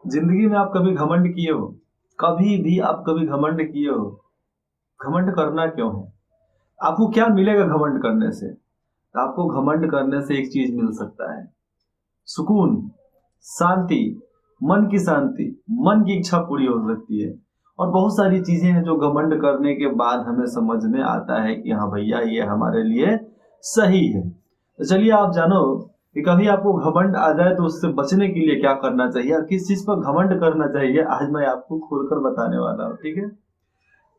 जिंदगी में आप कभी घमंड किए हो? कभी भी आप कभी घमंड किए हो? घमंड करना क्यों है? आपको क्या मिलेगा घमंड करने से? आपको घमंड करने से एक चीज मिल सकता है, सुकून, शांति, मन की शांति, मन की इच्छा पूरी हो सकती है। और बहुत सारी चीजें हैं जो घमंड करने के बाद हमें समझ में आता है कि हाँ भैया ये हमारे लिए सही है। तो चलिए आप जानो कि कभी आपको घमंड आ जाए तो उससे बचने के लिए क्या करना चाहिए और किस चीज पर घमंड करना चाहिए, आज मैं आपको खुलकर बताने वाला हूँ, ठीक है।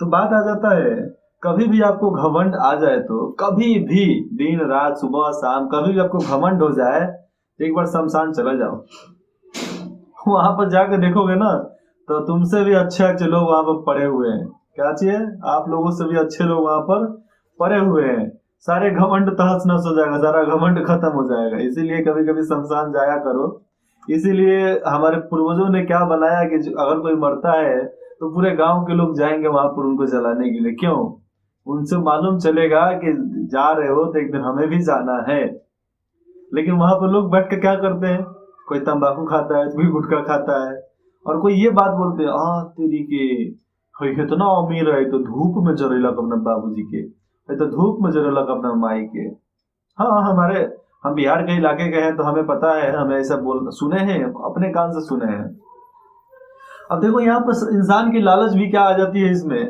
तो बात आ जाता है, कभी भी आपको घमंड आ जाए तो कभी भी, दिन रात सुबह शाम कभी भी आपको घमंड हो जाए तो एक बार शमशान चला जाओ। वहां पर जाकर देखोगे ना, तो तुमसे भी अच्छे अच्छे लोग वहां पर पड़े हुए हैं। क्या चाहिए? आप लोगों से भी अच्छे लोग वहां पर पड़े हुए हैं। सारे घमंड तहस नहस हो जाएगा, सारा घमंड खत्म हो जाएगा। इसीलिए कभी कभी शमशान जाया करो। इसीलिए हमारे पूर्वजों ने क्या बनाया कि अगर कोई मरता है तो पूरे गांव के लोग जाएंगे वहां पर उनको जलाने के लिए। क्यों? उनसे मालूम चलेगा कि जा रहे हो तो एक दिन हमें भी जाना है। लेकिन वहां पर लोग बैठ के क्या करते हैं? कोई तंबाकू खाता है, कोई गुटखा खाता है, और कोई ये बात बोलते हैं, तेरी के हई इतना अमीर है तो धूप में जरेलक अपना बाबूजी के, है तो धूप में जरेलक अपना माई के। हाँ, हमारे हम बिहार के इलाके के हैं तो हमें पता है, हमें ऐसा बोल सुने हैं, अपने कान से सुने हैं। अब देखो यहाँ पर इंसान की लालच भी क्या आ जाती है इसमें।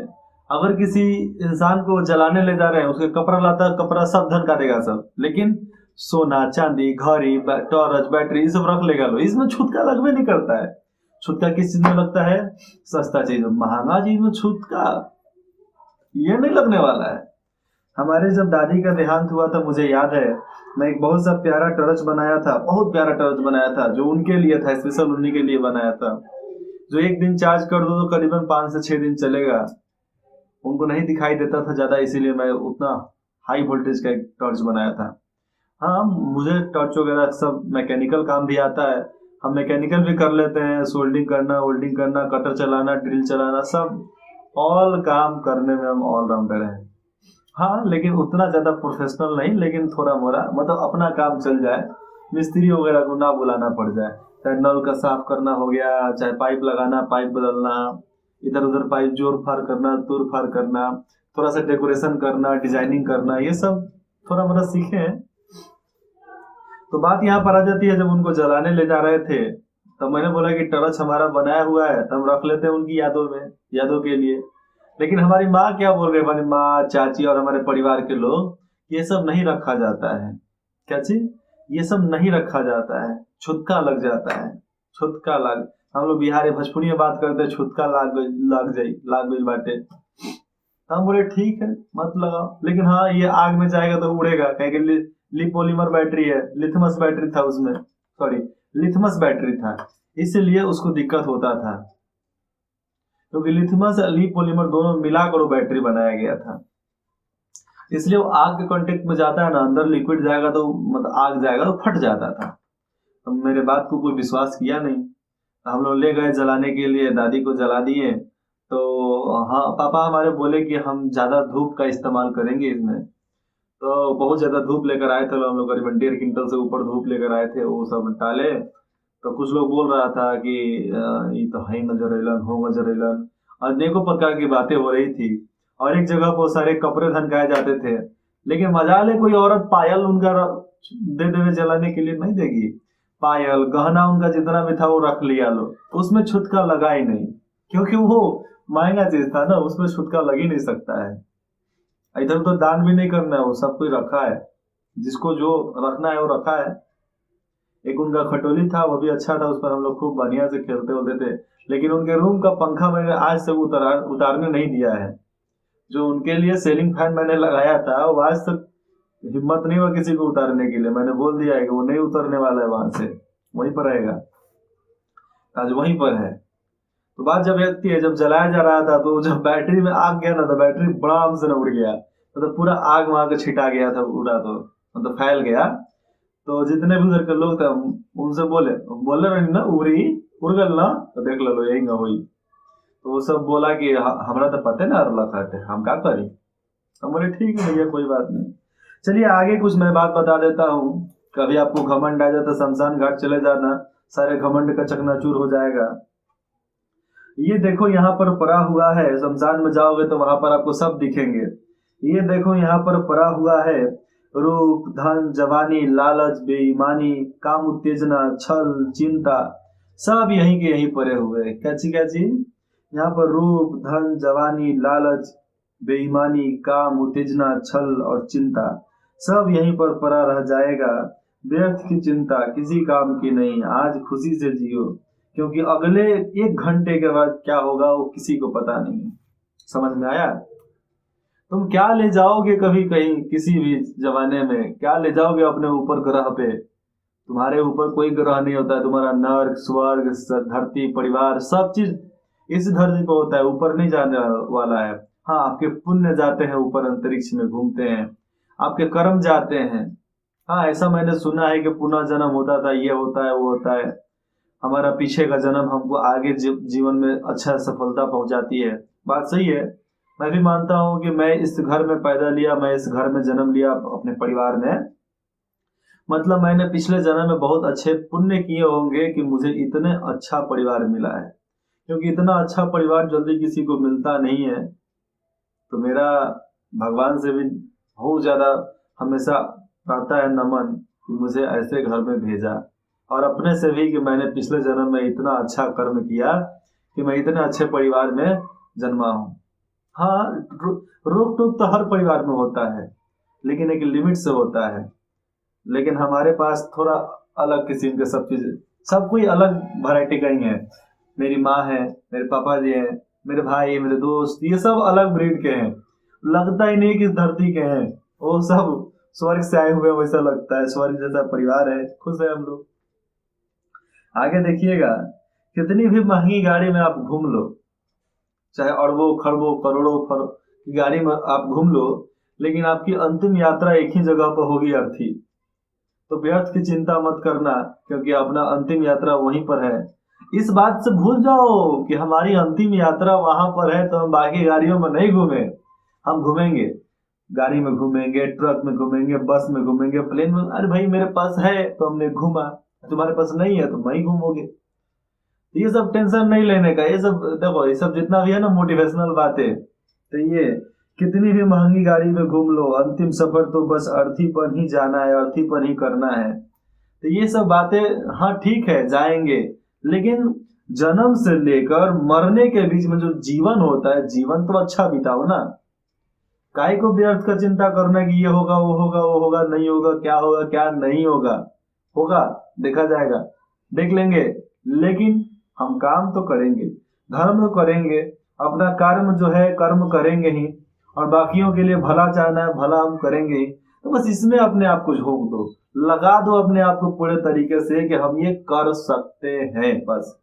अगर किसी इंसान को जलाने ले जा रहे हैं, उसके कपड़ा लाता कपड़ा सब धन का देगा सब, लेकिन सोना चांदी घड़ी टॉर्च बैटरी ये सब रख लेगा लो, इसमें छूतका लगभग नहीं करता है। छूतका किस चीज में लगता है? सस्ता चीज में, महंगा चीज में छूतका ये नहीं लगने वाला है। हमारे जब दादी का देहांत हुआ था, मुझे याद है, मैं एक बहुत सा प्यारा टॉर्च बनाया था, बहुत प्यारा टॉर्च बनाया था जो उनके लिए था, स्पेशल उन्हीं के लिए बनाया था। जो एक दिन चार्ज कर दो तो करीबन 5 से 6 दिन चलेगा। उनको नहीं दिखाई देता था ज्यादा, इसीलिए मैं उतना हाई वोल्टेज का एक टॉर्च बनाया था। हाँ, मुझे टॉर्च वगैरह सब मैकेनिकल काम भी आता है। हम मैकेनिकल भी कर लेते हैं, सोल्डिंग करना, वेल्डिंग करना, कटर चलाना, ड्रिल चलाना, सब ऑल काम करने में हम ऑलराउंडर हैं। हाँ, लेकिन उतना ज्यादा प्रोफेशनल नहीं, लेकिन थोड़ा मोड़ा मतलब अपना काम चल जाए, मिस्त्री वगैरह को ना बुलाना पड़ जाए। चाहे नल का साफ करना हो गया, चाहे पाइप लगाना, पाइप बदलना, इधर उधर पाइप जोड़ फाड़ करना, तोड़ फाड़ करना, थोड़ा सा डेकोरेशन करना, डिजाइनिंग करना, ये सब थोड़ा मोड़ा सीखे हैं। तो बात यहाँ पर आ जाती है, जब उनको जलाने ले जा रहे थे तो मैंने बोला कि टॉर्च हमारा बनाया हुआ है तो हम रख लेते हैं उनकी यादों में, यादों के लिए। लेकिन हमारी माँ क्या बोल रही है, हमारी माँ चाची और हमारे परिवार के लोग, ये सब नहीं रखा जाता है। क्या चीज? ये सब नहीं रखा जाता है, छुतका लग जाता है। छुतका लग, हम लोग बिहारी भोजपुरी में बात करते हैं, छुतका लाग गई बाटे। तो हम बोले ठीक है, मत लगाओ, लेकिन हाँ ये आग में जाएगा तो उड़ेगा, कहेंगे लिपोलीमर बैटरी है, लिथमस बैटरी था उसमें, सॉरी लिथमस बैटरी था, इसलिए उसको दिक्कत होता था, क्योंकि लिथमस और लिपोलीमर दोनों मिलाकर वो बैटरी बनाया गया था। इसलिए वो आग के कांटेक्ट में जाता है ना, अंदर लिक्विड जाएगा तो मतलब आग जाएगा तो फट जाता था। तो मेरे बात को कोई विश्वास किया नहीं, तो हम लोग ले गए जलाने के लिए, दादी को जला दिए। तो हाँ, पापा हमारे बोले कि हम ज्यादा धूप का इस्तेमाल करेंगे इसमें। तो बहुत ज्यादा धूप लेकर आए थे हम लोग, करीबन 1.5 क्विंटल से ऊपर धूप लेकर आए थे, वो सब डाले। तो कुछ लोग बोल रहा था कि ये तो है नजरेलन हो नजरेलन, अनेकों प्रकार की बातें हो रही थी। और एक जगह पर सारे कपड़े धनकाए जाते थे, लेकिन मजा ले कोई औरत पायल उनका दे देवे जलाने के लिए नहीं देगी। पायल गहना उनका जितना भी था वो रख लिया लो, उसमें छुतका लगा ही नहीं, क्योंकि वो महंगा चीज था ना, उसमें छुतका लग ही नहीं सकता है। इधर उधर दान भी नहीं करना है, वो सब कुछ रखा है, जिसको जो रखना है वो रखा है। एक उनका खटोली था, वो भी अच्छा था, उस पर हम लोग खूब बढ़िया से खेलते होते थे। लेकिन उनके रूम का पंखा मैंने आज तक उतारने नहीं दिया है। जो उनके लिए सीलिंग फैन मैंने लगाया था, वो आज तक हिम्मत नहीं हुआ किसी को उतारने के लिए। मैंने बोल दिया है कि वो नहीं उतरने वाला है वहां से, वहीं पर रहेगा, आज वहीं पर है। तो बात जब रहती है, जब जलाया जा रहा था तो जब बैटरी में आग गया ना, तो बैटरी बड़ा से न उड़ गया, मतलब पूरा आग वहां के छिटा गया था, उड़ा तो मतलब फैल गया। तो जितने भी उधर के लोग थे उनसे बोले बोले रही ना उड़ी, उड़ गल ना, तो देख लो यही ना हुई। तो वो सब बोला कि हमरा तो पते ना अरला खाते, हम क्या करी। हम बोले ठीक है भैया, कोई बात नहीं। चलिए आगे कुछ मैं बात बता देता हूँ। कभी आपको घमंड आ जाए तो शमशान घाट चले जाना। सारे घमंड का चकनाचूर हो जाएगा। ये देखो यहाँ पर पड़ा हुआ है, शमशान में जाओगे तो वहां पर आपको सब दिखेंगे। ये देखो यहाँ पर पड़ा हुआ है, रूप, धन, जवानी, लालच, बेईमानी, काम उत्तेजना, छल, चिंता, सब यहीं के यहीं पड़े हुए हैं। क्या चीज यहाँ पर? रूप, धन, जवानी, लालच, बेईमानी, काम, उत्तेजना, छल और चिंता, सब यहीं पर पड़ा रह जाएगा। व्यर्थ की चिंता किसी काम की नहीं, आज खुशी से जियो, क्योंकि अगले 1 घंटे के बाद क्या होगा वो किसी को पता नहीं। समझ में आया? तुम क्या ले जाओगे कभी कहीं किसी भी जमाने में, क्या ले जाओगे अपने ऊपर ग्रह पे? तुम्हारे ऊपर कोई ग्रह नहीं होता है। तुम्हारा नर्क, स्वर्ग, धरती, परिवार, सब चीज इस धरती पर होता है, ऊपर नहीं जाने वाला है। हाँ, आपके पुण्य जाते हैं ऊपर, अंतरिक्ष में घूमते हैं, आपके कर्म जाते हैं। हाँ, ऐसा मैंने सुना है कि पुनः जन्म होता था, ये होता है, वो होता है। हमारा पीछे का जन्म हमको आगे जीवन में अच्छा सफलता पहुंचाती है। बात सही है। मैं भी मानता हूँ कि मैं इस घर में पैदा लिया, मैं इस घर में जन्म लिया अपने परिवार में, मतलब मैंने पिछले जन्म में बहुत अच्छे पुण्य किए होंगे कि मुझे इतने अच्छा परिवार मिला है। क्योंकि इतना अच्छा परिवार जल्दी किसी को मिलता नहीं है। तो मेरा भगवान से भी बहुत ज्यादा हमेशा रहता है नमन कि मुझे ऐसे घर में भेजा, और अपने से भी कि मैंने पिछले जन्म में इतना अच्छा कर्म किया कि मैं इतने अच्छे परिवार में जन्मा हूँ। हाँ, रोक टोक तो हर परिवार में होता है, लेकिन एक लिमिट से होता है। लेकिन हमारे पास थोड़ा अलग किस्म के सब चीज, सब कोई अलग वैरायटी का ही है। मेरी माँ है, मेरे पापा जी हैं, मेरे भाई, मेरे दोस्त, ये सब अलग ब्रीड के हैं। लगता ही नहीं कि इस धरती के हैं, वो सब स्वर्ग से आए हुए, वैसा लगता है। स्वर्ग जैसा परिवार है, खुश है हम लोग। आगे देखिएगा, कितनी भी महंगी गाड़ी में आप घूम लो, चाहे अरबों खरबों करोड़ों की गाड़ी में आप घूम लो, लेकिन आपकी अंतिम यात्रा एक ही जगह पर होगी, अर्थी। तो व्यर्थ की चिंता मत करना, क्योंकि अपना अंतिम यात्रा वहीं पर है। इस बात से भूल जाओ कि हमारी अंतिम यात्रा वहां पर है, तो हम बाकी गाड़ियों में नहीं घूमे। हम घूमेंगे, गाड़ी में घूमेंगे, ट्रक में घूमेंगे, बस में घूमेंगे, प्लेन में। अरे भाई, मेरे पास है तो हमने घूमा, तुम्हारे पास नहीं है तो वहीं घूमोगे। तो ये सब टेंशन नहीं लेने का। ये सब देखो, ये सब जितना भी है ना मोटिवेशनल बातें, तो ये कितनी भी महंगी गाड़ी में घूम लो, अंतिम सफर तो बस अर्थी पर ही जाना है, अर्थी पर ही करना है। तो ये सब बातें, हाँ ठीक है, जाएंगे, लेकिन जन्म से लेकर मरने के बीच में जो जीवन होता है, जीवन तो अच्छा बिताओ ना। काय को व्यर्थ का चिंता करना कि ये होगा, वो होगा, वो होगा, नहीं होगा, क्या नहीं होगा। होगा, देखा जाएगा, देख लेंगे। लेकिन हम काम तो करेंगे, धर्म तो करेंगे, अपना कर्म जो है कर्म करेंगे ही, और बाकियों के लिए भला चाहना है, भला हम करेंगे ही। तो बस इसमें अपने आप को झोंक दो, लगा दो अपने आप को पूरे तरीके से कि हम ये कर सकते हैं। बस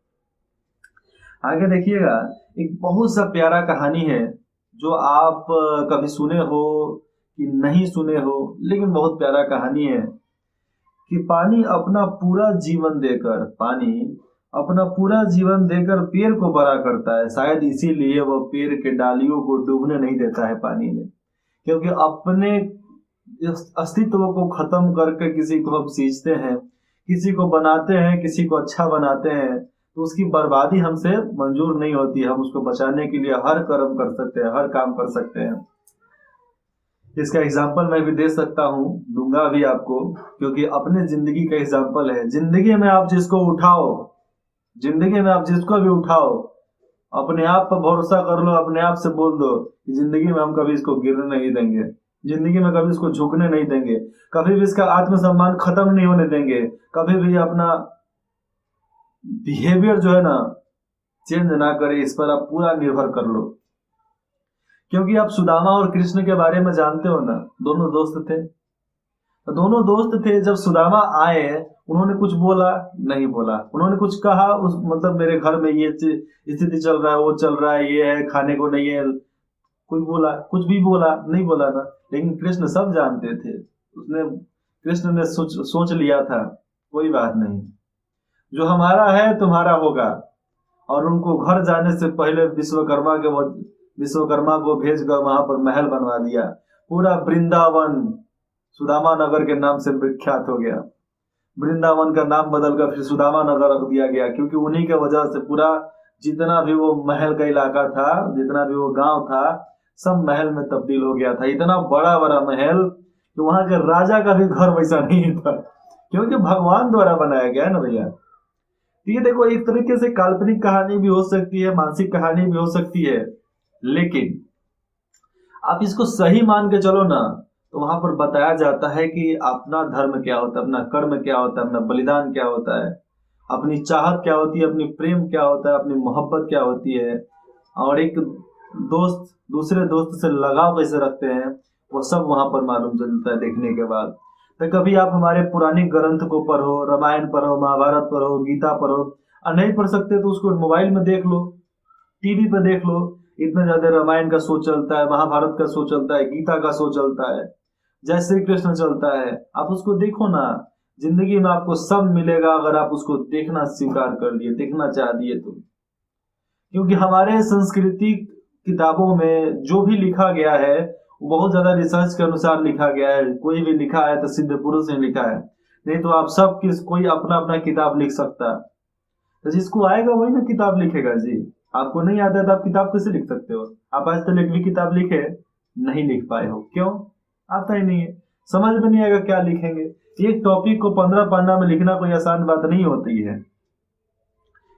आगे देखिएगा, एक बहुत सा प्यारा कहानी है जो आप कभी सुने हो कि नहीं सुने हो, लेकिन बहुत प्यारा कहानी है कि पानी अपना पूरा जीवन देकर पेड़ को बड़ा करता है। शायद इसीलिए वह पेड़ के डालियों को डूबने नहीं देता है पानी में, क्योंकि अपने अस्तित्व को खत्म करके किसी को हम सींचते हैं, किसी को बनाते हैं, किसी को अच्छा बनाते हैं, तो उसकी बर्बादी हमसे मंजूर नहीं होती। हम उसको बचाने के लिए हर कर्म कर सकते हैं, हर काम कर सकते हैं। इसका एग्जाम्पल मैं भी दे सकता हूँ, दूंगा भी आपको, क्योंकि अपने जिंदगी का एग्जाम्पल है। जिंदगी में आप जिसको भी उठाओ, अपने आप पर भरोसा कर लो, अपने आप से बोल दो कि जिंदगी में हम कभी इसको गिरने नहीं देंगे, जिंदगी में कभी इसको झुकने नहीं देंगे, कभी भी इसका आत्मसम्मान खत्म नहीं होने देंगे, कभी भी अपना बिहेवियर जो है ना चेंज ना करे। इस पर आप पूरा निर्भर कर लो। क्योंकि आप सुदामा और कृष्ण के बारे में जानते हो ना, दोनों दोस्त थे। जब सुदामा आए, उन्होंने कुछ बोला नहीं बोला, उन्होंने कुछ कहा, उस मतलब मेरे घर में ये स्थिति चल रहा है, वो चल रहा है, ये है, खाने को नहीं है, कोई बोला, कुछ भी बोला नहीं बोला ना। लेकिन कृष्ण सब जानते थे। कृष्ण ने सोच लिया था, कोई बात नहीं, जो हमारा है तुम्हारा होगा। और उनको घर जाने से पहले विश्वकर्मा को भेजकर वहां पर महल बनवा दिया। पूरा वृंदावन सुदामा नगर के नाम से विख्यात हो गया। वृंदावन का नाम बदलकर फिर सुदामा नगर रख दिया गया, क्योंकि उन्हीं के वजह से पूरा जितना भी वो महल का इलाका था, जितना भी वो गांव था, सब महल में तब्दील हो गया था। इतना बड़ा बड़ा महल कि वहां के राजा का भी घर वैसा नहीं था, क्योंकि भगवान द्वारा बनाया गया है ना भैया। तो ये देखो, एक तरीके से काल्पनिक कहानी भी हो सकती है, मानसिक कहानी भी हो सकती है, लेकिन आप इसको सही मान के चलो ना, तो वहां पर बताया जाता है कि अपना धर्म क्या होता है, अपना कर्म क्या होता है, अपना बलिदान क्या होता है, अपनी चाहत क्या होती है, अपनी प्रेम क्या होता है, अपनी मोहब्बत क्या होती है, और एक दोस्त दूसरे दोस्त से लगाव कैसे रखते हैं, वो सब वहां पर मालूम चलता है देखने के बाद। तो कभी आप हमारे पुराने ग्रंथ को पढ़ो, रामायण पढ़ो, महाभारत पढ़ो, गीता पढ़ो, और नहीं पढ़ सकते तो उसको मोबाइल में देख लो, टीवी पे देख लो। इतना ज्यादा रामायण का शो चलता है, महाभारत का शो चलता है, गीता का शो चलता है, जय श्री कृष्ण चलता है, आप उसको देखो ना। जिंदगी में आपको सब मिलेगा अगर आप उसको देखना स्वीकार कर लिए, देखना चाह दिए तो। क्योंकि हमारे संस्कृति किताबों में जो भी लिखा गया है वो बहुत ज्यादा रिसर्च के अनुसार लिखा गया है। कोई भी लिखा है तो सिद्ध पुरुष ने लिखा है, नहीं तो आप सब कोई अपना अपना किताब लिख सकता है। तो जिसको आएगा वही ना किताब लिखेगा जी। आपको नहीं आता है तो आप किताब कैसे लिख सकते हो? आप आज तक एक भी किताब लिखे नहीं लिख पाए हो, क्यों? आता ही नहीं है, समझ में नहीं आएगा क्या लिखेंगे। एक टॉपिक को 15 पन्ना में लिखना कोई आसान बात नहीं होती है।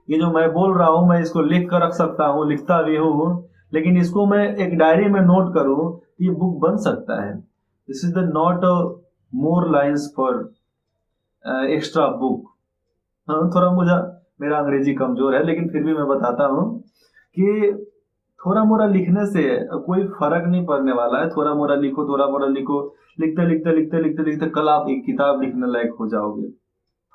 ये जो मैं बोल रहा हूँ, मैं इसको लिख कर रख सकता हूँ, लिखता भी हूँ, लेकिन इसको मैं एक डायरी में नोट करूँ, ये बुक बन सकता है। This is the not more lines for extra book. हाँ, थोड़ा मुझे मेरा अंग्रेजी कमजोर है, लेकिन फिर भी मैं बताता हूँ कि थोड़ा मोड़ा लिखने से कोई फर्क नहीं पड़ने वाला है। थोड़ा मोड़ा लिखो, थोड़ा मोड़ा लिखो, लिखते लिखते लिखते लिखते लिखते कल आप एक किताब लिखने लायक हो जाओगे।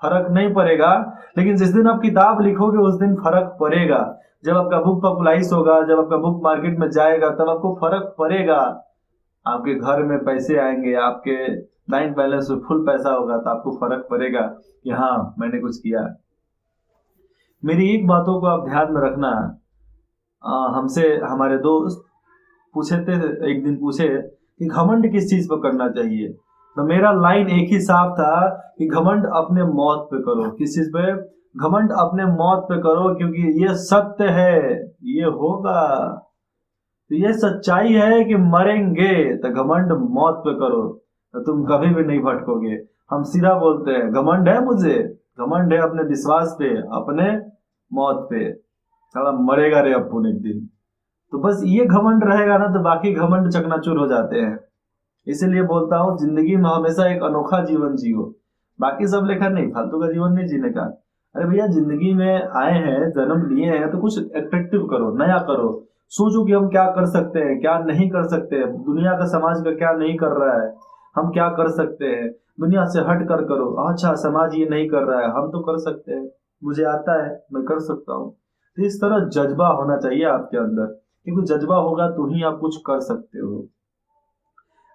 फर्क नहीं पड़ेगा, लेकिन जिस दिन आप किताब लिखोगे उस दिन फर्क पड़ेगा। जब आपका बुक पॉपुलाइज होगा, जब आपका बुक मार्केट में जाएगा, तब आपको फर्क पड़ेगा। आपके घर में पैसे आएंगे, आपके बैंक बैलेंस में फुल पैसा होगा, तो आपको फर्क पड़ेगा कि हाँ मैंने कुछ किया। मेरी एक बातों को आप ध्यान में रखना। हमसे हमारे दोस्त पूछे थे, एक दिन पूछे कि घमंड किस चीज पर करना चाहिए, तो मेरा लाइन एक ही साफ था कि घमंड अपने मौत पे करो। किस चीज पे? घमंड अपने मौत पे करो, क्योंकि ये सत्य है, ये होगा। तो ये सच्चाई है कि मरेंगे, तो घमंड मौत पे करो, तो तुम कभी भी नहीं भटकोगे। हम सीधा बोलते हैं घमंड है मुझे, घमंड है अपने विश्वास पे, अपने मौत पे। साला मरेगा रे अपुन एक दिन। तो बस ये घमंड रहेगा ना, तो बाकी घमंड चकनाचूर हो जाते हैं। इसीलिए बोलता हूँ जिंदगी में हमेशा एक अनोखा जीवन जियो। बाकी सब लेखा नहीं, फालतू का जीवन नहीं जीने का। अरे भैया, जिंदगी में आए हैं, जन्म लिए हैं, तो कुछ एट्रैक्टिव करो, नया करो। सोचो कि हम क्या कर सकते हैं, क्या नहीं कर सकते हैं, दुनिया का समाज का क्या नहीं कर रहा है, हम क्या कर सकते हैं। दुनिया से हट कर करो। अच्छा, समाज ये नहीं कर रहा है, हम तो कर सकते हैं, मुझे आता है, मैं कर सकता हूँ। तो इस तरह जज्बा होना चाहिए आपके अंदर, क्योंकि जज्बा होगा तो ही आप कुछ कर सकते हो।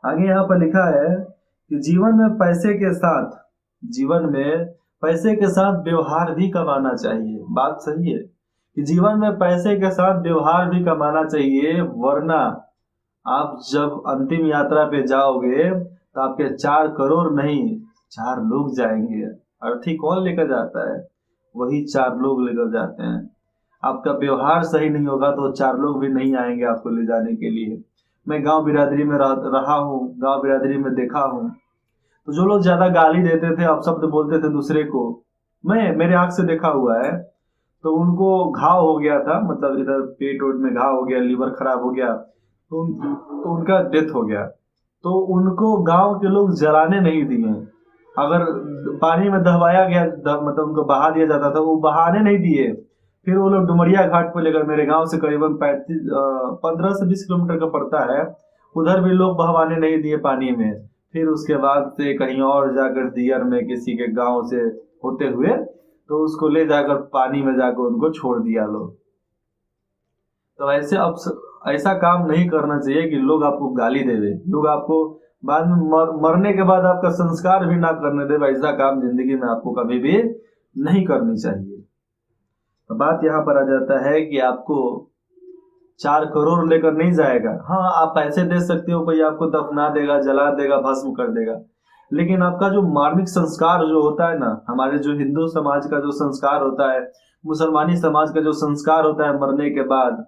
आगे यहाँ पर लिखा है कि जीवन में पैसे के साथ व्यवहार भी कमाना चाहिए। बात सही है कि जीवन में पैसे के साथ व्यवहार भी कमाना चाहिए, वरना आप जब अंतिम यात्रा पे जाओगे तो आपके 4 करोड़ नहीं, 4 लोग जाएंगे। अर्थी कौन लेकर जाता है? वही 4 लोग लेकर जाते हैं। आपका व्यवहार सही नहीं होगा तो 4 लोग भी नहीं आएंगे आपको ले जाने के लिए। मैं गांव बिरादरी में रहा हूँ, गांव बिरादरी में देखा हूँ, तो जो लोग ज्यादा गाली देते थे, अपशब्द बोलते थे दूसरे को, मैं मेरे आंख से देखा हुआ है, तो उनको घाव हो गया था, मतलब इधर पेट वेट में घाव हो गया, लीवर खराब हो गया, तो उनका डेथ हो गया। तो उनको गांव के लोग जलाने नहीं दिए। अगर पानी में दहवाया गया, मतलब उनको बहा दिया जाता था, वो बहाने नहीं दिए। फिर वो लोग डुमरिया घाट को लेकर, मेरे गांव से करीबन 15 से 20 किलोमीटर का पड़ता है, उधर भी लोग बहवाने नहीं दिए पानी में। फिर उसके बाद से कहीं और जाकर दियर में किसी के गांव से होते हुए, तो उसको ले जाकर पानी में जाकर उनको छोड़ दिया लोग। तो ऐसा काम नहीं करना चाहिए कि लोग आपको गाली दे दे, लोग आपको बाद में मरने के बाद आपका संस्कार भी ना करने दे। ऐसा काम जिंदगी में आपको कभी भी नहीं करनी चाहिए। तो बात यहाँ पर आ जाता है कि आपको 4 करोड़ लेकर नहीं जाएगा। हाँ, आप पैसे दे सकते हो, कोई आपको दफना देगा, जला देगा, भस्म कर देगा, लेकिन आपका जो मार्मिक संस्कार जो होता है ना, हमारे जो हिंदू समाज का जो संस्कार होता है, मुसलमानी समाज का जो संस्कार होता है मरने के बाद,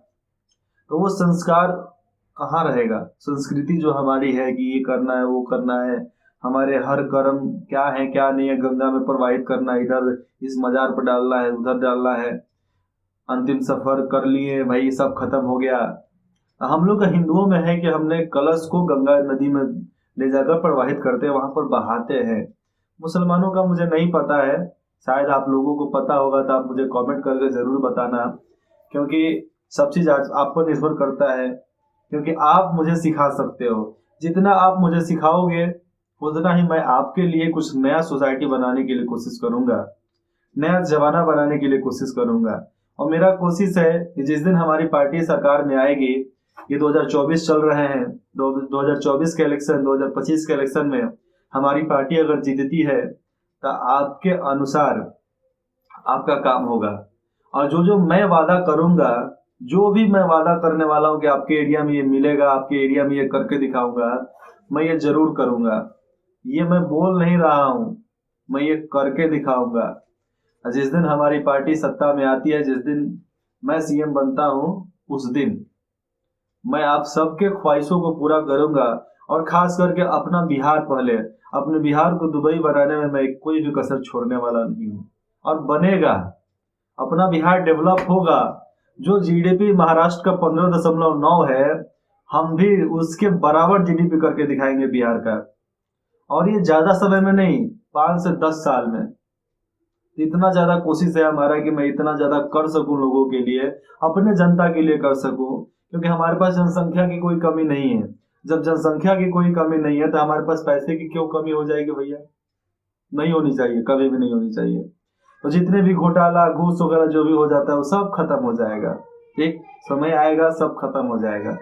तो वो संस्कार कहाँ रहेगा? संस्कृति जो हमारी है कि ये करना है वो करना है, हमारे हर कर्म क्या है क्या नहीं है गंगा में प्रवाहित करना है, इधर इस मजार पर डालना है उधर डालना है, अंतिम सफर कर लिए भाई सब खत्म हो गया। हम लोग का हिंदुओं में है कि हमने कलश को गंगा नदी में ले जाकर प्रवाहित करते हैं, वहां पर बहाते हैं। मुसलमानों का मुझे नहीं पता है, शायद आप लोगों को पता होगा तो आप मुझे कमेंट करके जरूर बताना, क्योंकि सब चीज आज आप पर निर्भर करता है, क्योंकि आप मुझे सिखा सकते हो। जितना आप मुझे सिखाओगे उतना ही मैं आपके लिए कुछ नया सोसाइटी बनाने के लिए कोशिश करूंगा, नया जमाना बनाने के लिए कोशिश करूंगा। और मेरा कोशिश है कि जिस दिन हमारी पार्टी सरकार में आएगी, ये 2024 चल रहे हैं, 2024 के इलेक्शन, 2025 के इलेक्शन में हमारी पार्टी अगर जीतती है तो आपके अनुसार आपका काम होगा। और जो जो मैं वादा करूंगा, जो भी मैं वादा करने वाला हूं कि आपके एरिया में ये मिलेगा, आपके एरिया में ये करके दिखाऊंगा, मैं ये जरूर करूंगा। ये मैं बोल नहीं रहा हूं, मैं ये करके दिखाऊंगा। जिस दिन हमारी पार्टी सत्ता में आती है, जिस दिन मैं सीएम बनता हूं, उस दिन मैं आप सबके ख्वाहिशों को पूरा करूंगा। और खास करके अपना बिहार, पहले अपने बिहार को दुबई बनाने में मैं कोई भी कसर छोड़ने वाला नहीं हूं, और बनेगा। अपना बिहार डेवलप होगा। जो जीडीपी महाराष्ट्र का 15.9 है, हम भी उसके बराबर जीडीपी करके दिखाएंगे बिहार का। और ये ज्यादा समय में नहीं, 5 से 10 साल में। इतना ज्यादा कोशिश है हमारा कि मैं इतना ज्यादा कर सकूं लोगों के लिए, अपने जनता के लिए कर सकूं, क्योंकि हमारे पास जनसंख्या की कोई कमी नहीं है। जब जनसंख्या की कोई कमी नहीं है तो हमारे पास पैसे की क्यों कमी हो जाएगी भैया? नहीं होनी चाहिए, कभी भी नहीं होनी चाहिए। तो जितने भी घोटाला घूस वगैरह जो भी हो जाता है वो सब खत्म हो जाएगा। एक समय आएगा सब खत्म हो जाएगा।